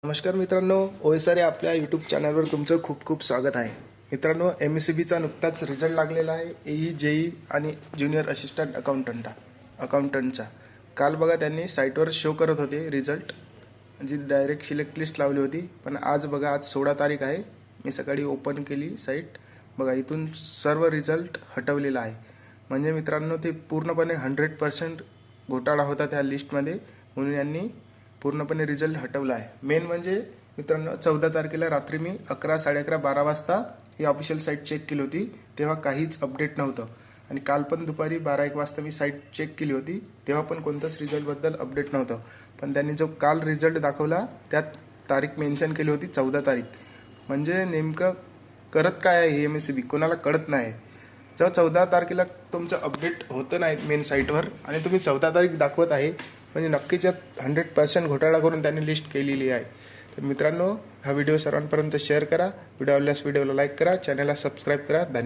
नमस्कार मित्रांनो, ओएसआर या आपल्या यूट्यूब चॅनलवर तुमचं खूप खूप स्वागत आहे. मित्रांनो, MSCBचा नुकताच रिझल्ट लागलेला आहे. EE, JEE आणि ज्युनियर असिस्टंट अकाउंटंटचा. काल बघा त्यांनी साईटवर शो करत होते रिझल्ट, जी डायरेक्ट सिलेक्ट लिस्ट लावली होती. पण आज बघा, आज 16 तारीख आहे. मी सकाळी ओपन केली साईट, बघा इथून सर्व रिझल्ट हटवलेला आहे. म्हणजे मित्रांनो, ते पूर्णपणे 100% घोटाळा होता त्या लिस्टमध्ये, म्हणून यांनी पूर्णपणे रिझल्ट हटवला आहे. मेन म्हणजे मित्रांनो, 14 तारखेला रात्री मी 11, 11:30, 12 वाजता ही ऑफिशियल साईट चेक केली होती, तेव्हा काहीच अपडेट नव्हतं. आणि काल पण दुपारी 12-1 वाजता मी साईट चेक केली होती, तेव्हा पण कोणत्याच रिझल्टबद्दल अपडेट नव्हतं. पण त्यांनी जो काल रिझल्ट दाखवला त्यात तारीख मेन्शन केली होती 14 तारीख. म्हणजे नेमकं करत काय आहे हे MSCB कोणाला कळत नाही. जर 14 तारखेला तुमचं अपडेट होतं नाही मेन साईटवर आणि तुम्ही 14 तारीख दाखवत आहे, म्हणजे नक्कीच यात 100% घोटाळा करून त्यांनी लिस्ट केलेली आहे. तर मित्रांनो, हा व्हिडिओ सर्वांपर्यंत शेअर करा. व्हिडिओ आवडल्यास व्हिडिओला लाईक करा, चॅनलला सबस्क्राईब करा. धन्यवाद.